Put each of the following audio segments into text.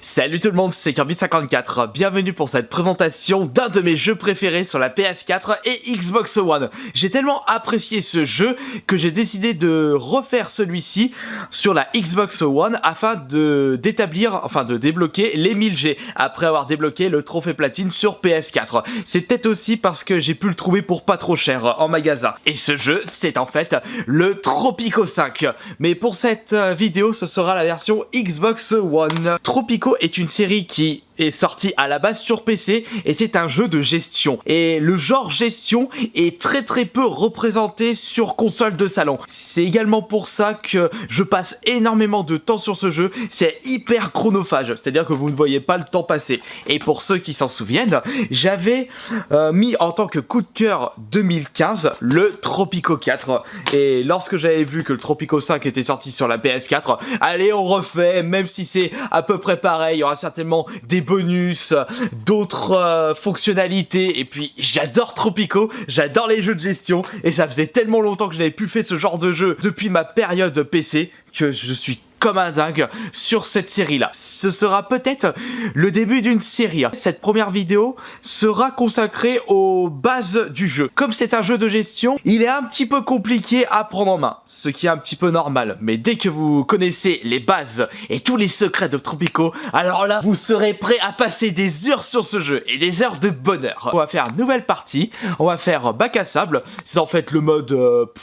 Salut tout le monde, c'est Kirby54, bienvenue pour cette présentation d'un de mes jeux préférés sur la PS4 et Xbox One. J'ai tellement apprécié ce jeu que j'ai décidé de refaire celui-ci sur la Xbox One afin de débloquer les 1000G après avoir débloqué le trophée platine sur PS4. C'est peut-être aussi parce que j'ai pu le trouver pour pas trop cher en magasin. Et ce jeu, c'est en fait le Tropico 5. Mais pour cette vidéo, ce sera la version Xbox One. Tropico est une série qui est sorti à la base sur PC et c'est un jeu de gestion. Et le genre gestion est très peu représenté sur console de salon. C'est également pour ça que je passe énormément de temps sur ce jeu. C'est hyper chronophage, c'est-à-dire que vous ne voyez pas le temps passer. Et pour ceux qui s'en souviennent, j'avais mis en tant que coup de cœur 2015 le Tropico 4. Et lorsque j'avais vu que le Tropico 5 était sorti sur la PS4, allez on refait, même si c'est à peu près pareil, il y aura certainement des bonus, d'autres fonctionnalités, et puis j'adore Tropico, j'adore les jeux de gestion, et ça faisait tellement longtemps que je n'avais plus fait ce genre de jeu depuis ma période PC que je suis comme un dingue sur cette série là. Ce sera peut-être le début d'une série. Cette première vidéo sera consacrée aux bases du jeu. Comme c'est un jeu de gestion, il est un petit peu compliqué à prendre en main, ce qui est un petit peu normal. Mais dès que vous connaissez les bases et tous les secrets de Tropico, alors là, vous serez prêt à passer des heures sur ce jeu et des heures de bonheur. On va faire une nouvelle partie, on va faire bac à sable. C'est en fait le mode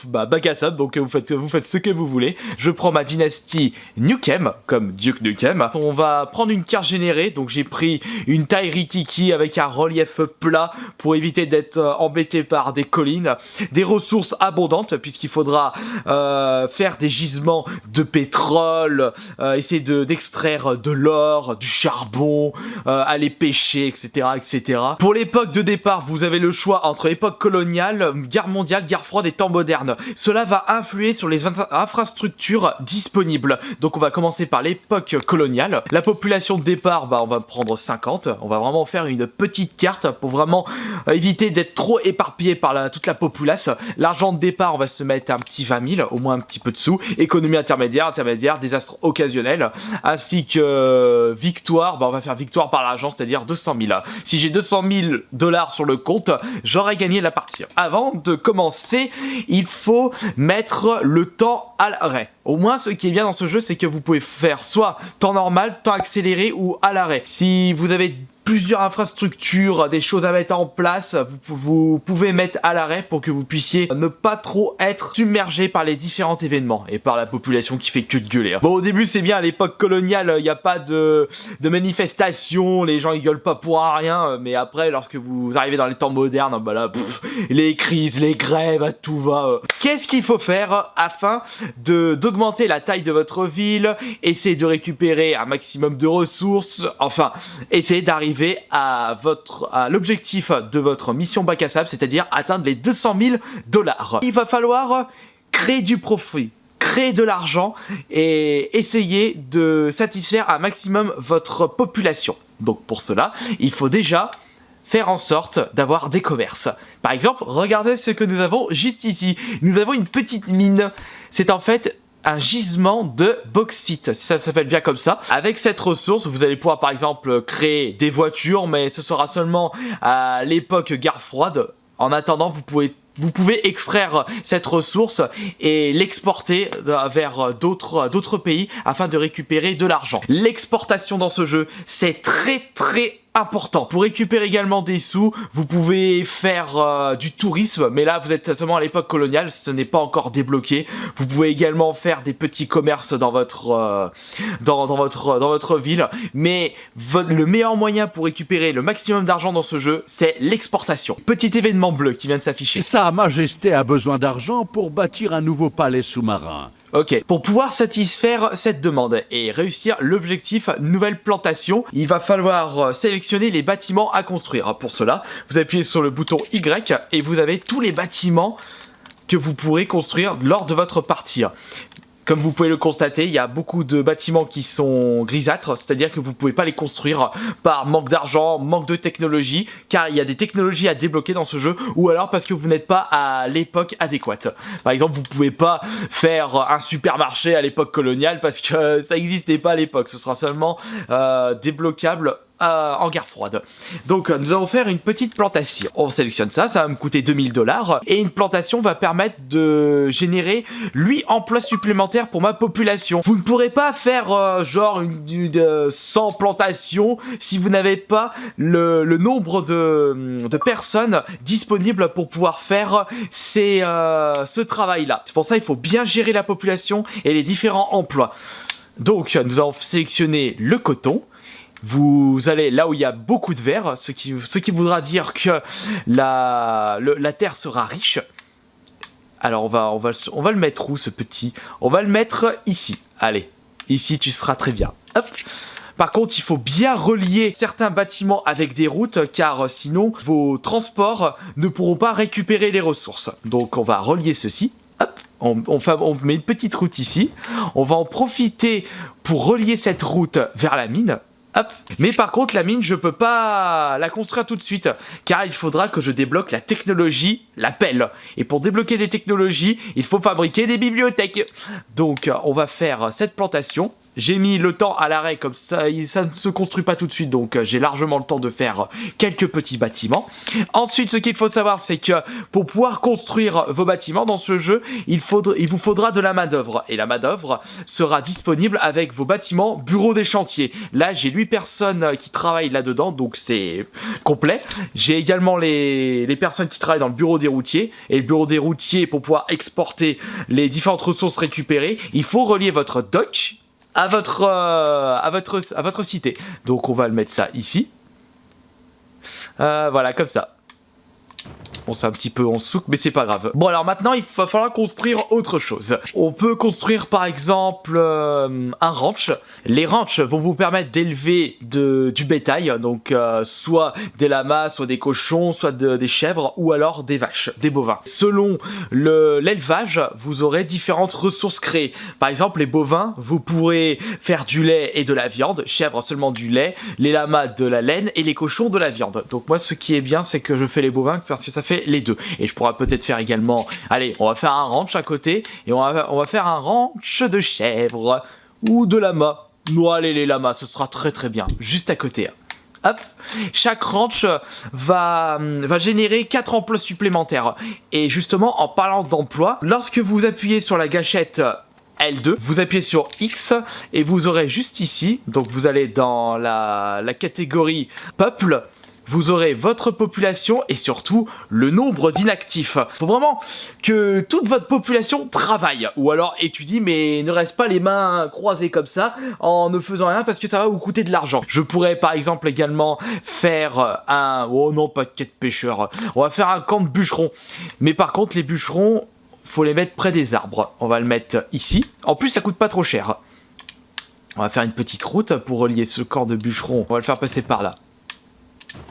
bac à sable, donc vous faites ce que vous voulez. Je prends ma dynastie Nukem, comme Duke Nukem. On va prendre une carte générée, donc j'ai pris une taille rikiki avec un relief plat pour éviter d'être embêté par des collines, des ressources abondantes puisqu'il faudra faire des gisements de pétrole, essayer d'extraire de l'or, du charbon, aller pêcher, etc. Pour l'époque de départ, vous avez le choix entre époque coloniale, guerre mondiale, guerre froide et temps moderne. Cela va influer sur les infrastructures disponibles. Donc on va commencer par l'époque coloniale. La population de départ, on va prendre 50. On va vraiment faire une petite carte pour vraiment éviter d'être trop éparpillé par toute la populace. L'argent de départ, on va se mettre un petit 20 000, au moins un petit peu de sous. Économie intermédiaire, désastre occasionnel, ainsi que victoire, on va faire victoire par l'argent, c'est-à-dire 200 000. Si j'ai 200 000 $ sur le compte, j'aurai gagné la partie. Avant de commencer, il faut mettre le temps à l'arrêt. Au moins, ce qui est bien dans ce jeu, c'est que vous pouvez faire soit temps normal, temps accéléré ou à l'arrêt. Si vous avez plusieurs infrastructures, des choses à mettre en place, vous pouvez mettre à l'arrêt pour que vous puissiez ne pas trop être submergé par les différents événements et par la population qui fait que de gueuler. Bon, au début c'est bien, à l'époque coloniale, il n'y a pas de manifestation, les gens ils gueulent pas pour rien, mais après lorsque vous arrivez dans les temps modernes, les crises, les grèves, tout va. Qu'est-ce qu'il faut faire afin d'augmenter la taille de votre ville, essayer de récupérer un maximum de ressources, enfin, essayer d'arriver à l'objectif de votre mission bac à sable, c'est-à-dire atteindre les 200 000 $. Il va falloir créer du profit, créer de l'argent et essayer de satisfaire un maximum votre population. Donc pour cela, il faut déjà faire en sorte d'avoir des commerces. Par exemple, regardez ce que nous avons juste ici. Nous avons une petite mine. C'est en fait un gisement de bauxite, si ça s'appelle bien comme ça. Avec cette ressource, vous allez pouvoir par exemple créer des voitures, mais ce sera seulement à l'époque guerre froide. En attendant, vous pouvez extraire cette ressource et l'exporter vers d'autres pays afin de récupérer de l'argent. L'exportation dans ce jeu, c'est très important. Pour récupérer également des sous, vous pouvez faire du tourisme, mais là vous êtes seulement à l'époque coloniale, ce n'est pas encore débloqué. Vous pouvez également faire des petits commerces dans votre ville, mais le meilleur moyen pour récupérer le maximum d'argent dans ce jeu, c'est l'exportation. Petit événement bleu qui vient de s'afficher. Sa Majesté a besoin d'argent pour bâtir un nouveau palais sous-marin. Ok, pour pouvoir satisfaire cette demande et réussir l'objectif nouvelle plantation, il va falloir sélectionner les bâtiments à construire. Pour cela, vous appuyez sur le bouton Y et vous avez tous les bâtiments que vous pourrez construire lors de votre partie. Comme vous pouvez le constater, il y a beaucoup de bâtiments qui sont grisâtres, c'est-à-dire que vous ne pouvez pas les construire par manque d'argent, manque de technologie, car il y a des technologies à débloquer dans ce jeu, ou alors parce que vous n'êtes pas à l'époque adéquate. Par exemple, vous ne pouvez pas faire un supermarché à l'époque coloniale parce que ça n'existait pas à l'époque, ce sera seulement débloquable en guerre froide. Donc nous allons faire une petite plantation. On sélectionne ça, ça va me coûter 2000 $, et une plantation va permettre de générer 8 emplois supplémentaires pour ma population. Vous ne pourrez pas faire genre une 100 plantations si vous n'avez pas le nombre de personnes disponibles pour pouvoir faire ce travail là. C'est pour ça qu'il faut bien gérer la population et les différents emplois. Donc nous allons sélectionner le coton. Vous allez là où il y a beaucoup de verre, ce qui voudra dire que la terre sera riche. Alors on va le mettre où, ce petit? On va le mettre ici. Allez, ici tu seras très bien. Hop. Par contre, il faut bien relier certains bâtiments avec des routes, car sinon vos transports ne pourront pas récupérer les ressources. Donc on va relier ceci. Hop. On met une petite route ici. On va en profiter pour relier cette route vers la mine. Hop. Mais par contre la mine je peux pas la construire tout de suite, car il faudra que je débloque la technologie, la pelle. Et pour débloquer des technologies, il faut fabriquer des bibliothèques. Donc on va faire cette plantation. J'ai mis le temps à l'arrêt, comme ça ne se construit pas tout de suite, donc j'ai largement le temps de faire quelques petits bâtiments. Ensuite, ce qu'il faut savoir, c'est que pour pouvoir construire vos bâtiments dans ce jeu, il vous faudra de la main d'œuvre. Et la main d'œuvre sera disponible avec vos bâtiments bureaux des chantiers. Là, j'ai 8 personnes qui travaillent là-dedans, donc c'est complet. J'ai également les personnes qui travaillent dans le bureau des routiers. Et le bureau des routiers, pour pouvoir exporter les différentes ressources récupérées, il faut relier votre dock à votre cité. Donc on va le mettre ça ici. Voilà, comme ça. Bon, c'est un petit peu en souk, mais c'est pas grave. Bon, alors maintenant, il va falloir construire autre chose. On peut construire, par exemple, un ranch. Les ranchs vont vous permettre d'élever du bétail, donc soit des lamas, soit des cochons, soit des chèvres, ou alors des vaches, des bovins. Selon l'élevage, vous aurez différentes ressources créées. Par exemple, les bovins, vous pourrez faire du lait et de la viande, chèvres seulement du lait, les lamas de la laine et les cochons de la viande. Donc moi, ce qui est bien, c'est que je fais les bovins parce que ça fait les deux. Et je pourrais peut-être faire également, allez, on va faire un ranch à côté et on va faire un ranch de chèvres ou de lamas. Non, allez, les lamas, ce sera très très bien, juste à côté. Hop, chaque ranch va générer 4 emplois supplémentaires. Et justement, en parlant d'emploi, lorsque vous appuyez sur la gâchette L2, vous appuyez sur X et vous aurez juste ici, donc vous allez dans la catégorie peuple. Vous aurez votre population et surtout le nombre d'inactifs. Faut vraiment que toute votre population travaille ou alors étudie, mais ne reste pas les mains croisées comme ça en ne faisant rien parce que ça va vous coûter de l'argent. Je pourrais par exemple également faire oh non, pas de quai de pêcheurs. On va faire un camp de bûcherons. Mais par contre les bûcherons, faut les mettre près des arbres. On va le mettre ici. En plus ça coûte pas trop cher. On va faire une petite route pour relier ce camp de bûcherons. On va le faire passer par là.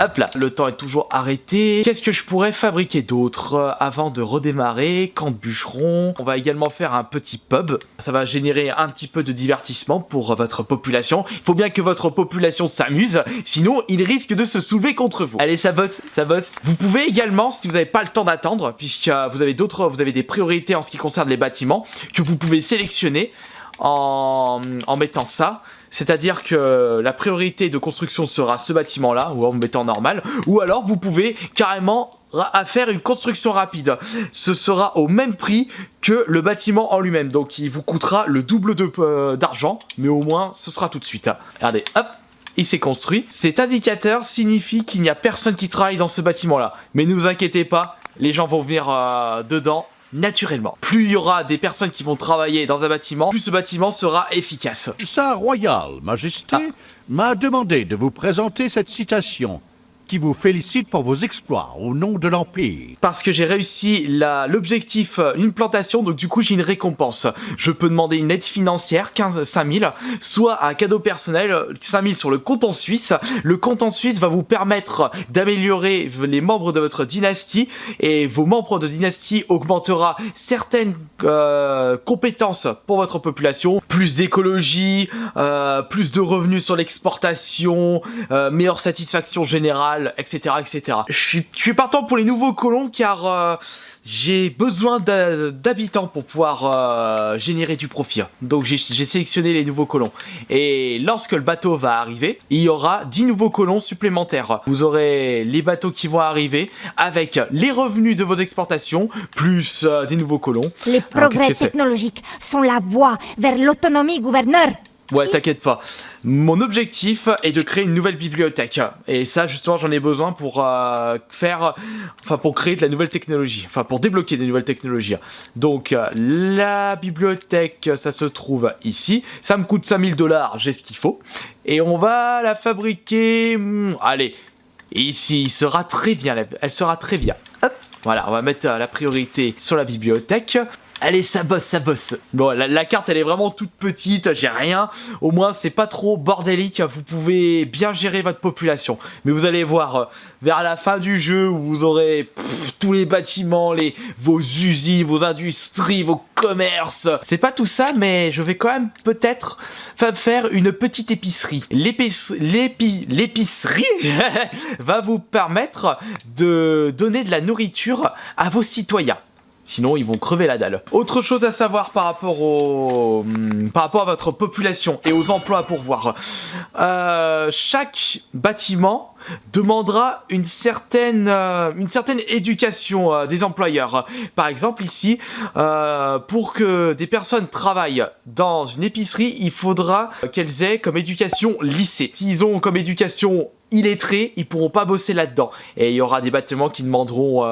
Hop là, le temps est toujours arrêté. Qu'est-ce que je pourrais fabriquer d'autre avant de redémarrer? Camp de bûcheron. On va également faire un petit pub. Ça va générer un petit peu de divertissement pour votre population. Il faut bien que votre population s'amuse, sinon il risque de se soulever contre vous. Allez, ça bosse, ça bosse. Vous pouvez également, si vous n'avez pas le temps d'attendre, puisque vous avez des priorités en ce qui concerne les bâtiments, que vous pouvez sélectionner en mettant ça. C'est-à-dire que la priorité de construction sera ce bâtiment-là, ou en mettant normal, ou alors vous pouvez carrément faire une construction rapide. Ce sera au même prix que le bâtiment en lui-même, donc il vous coûtera le double d'argent, mais au moins ce sera tout de suite. Regardez, hop, il s'est construit. Cet indicateur signifie qu'il n'y a personne qui travaille dans ce bâtiment-là, mais ne vous inquiétez pas, les gens vont venir dedans naturellement. Plus il y aura des personnes qui vont travailler dans un bâtiment, plus ce bâtiment sera efficace. Sa Royale Majesté m'a demandé de vous présenter cette citation. qui vous félicite pour vos exploits au nom de l'Empire. Parce que j'ai réussi l'objectif, une plantation, donc du coup j'ai une récompense. Je peux demander une aide financière, 5 000, soit un cadeau personnel, 5 000 sur le compte en Suisse. Le compte en Suisse va vous permettre d'améliorer les membres de votre dynastie, et vos membres de dynastie augmentera certaines compétences pour votre population, plus d'écologie, plus de revenus sur l'exportation, meilleure satisfaction générale, etc. etc. Je suis partant pour les nouveaux colons car j'ai besoin d'habitants pour pouvoir générer du profit. Donc j'ai sélectionné les nouveaux colons. Et lorsque le bateau va arriver, il y aura 10 nouveaux colons supplémentaires. Vous aurez les bateaux qui vont arriver avec les revenus de vos exportations, plus des nouveaux colons. Les progrès technologiques sont la voie vers l'autonomie, gouverneur. Ouais, t'inquiète pas. Mon objectif est de créer une nouvelle bibliothèque. Et ça, justement, j'en ai besoin pour pour créer de la nouvelle technologie. Enfin, pour débloquer des nouvelles technologies. Donc, la bibliothèque, ça se trouve ici. Ça me coûte 5 000 $, j'ai ce qu'il faut. Et on va la fabriquer... allez, ici, elle sera très bien. Hop, voilà, on va mettre la priorité sur la bibliothèque. Allez, ça bosse, ça bosse. Bon, la carte, elle est vraiment toute petite, j'ai rien. Au moins, c'est pas trop bordélique, vous pouvez bien gérer votre population. Mais vous allez voir, vers la fin du jeu, où vous aurez tous les bâtiments, vos usines, vos industries, vos commerces. C'est pas tout ça, mais je vais quand même peut-être faire une petite épicerie. L'épicerie va vous permettre de donner de la nourriture à vos citoyens. Sinon, ils vont crever la dalle. Autre chose à savoir par rapport à votre population et aux emplois à pourvoir. Chaque bâtiment demandera une certaine éducation des employeurs. Par exemple, ici, pour que des personnes travaillent dans une épicerie, il faudra qu'elles aient comme éducation lycée. S'ils ont comme éducation illettrés, ils pourront pas bosser là-dedans. Et il y aura des bâtiments qui demanderont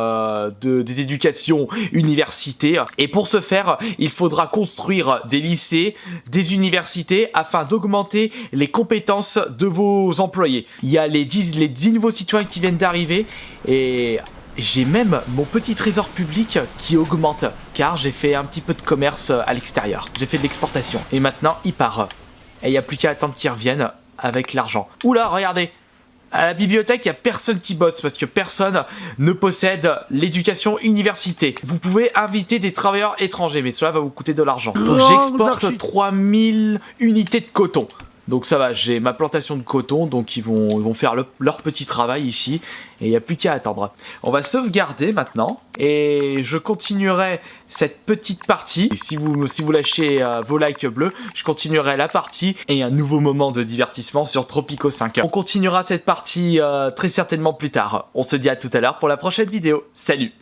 des éducations universités. Et pour ce faire, il faudra construire des lycées, des universités, afin d'augmenter les compétences de vos employés. Il y a les 10 nouveaux citoyens qui viennent d'arriver, et j'ai même mon petit trésor public qui augmente, car j'ai fait un petit peu de commerce à l'extérieur. J'ai fait de l'exportation. Et maintenant, il part. Et il n'y a plus qu'à attendre qu'ils reviennent avec l'argent. Oula, regardez! À la bibliothèque, il n'y a personne qui bosse parce que personne ne possède l'éducation université. Vous pouvez inviter des travailleurs étrangers, mais cela va vous coûter de l'argent. J'exporte 3000 unités de coton. Donc ça va, j'ai ma plantation de coton, donc ils vont faire leur petit travail ici, et il n'y a plus qu'à attendre. On va sauvegarder maintenant, et je continuerai cette petite partie. Et si vous lâchez vos likes bleus, je continuerai la partie, et un nouveau moment de divertissement sur Tropico 5. On continuera cette partie très certainement plus tard. On se dit à tout à l'heure pour la prochaine vidéo. Salut!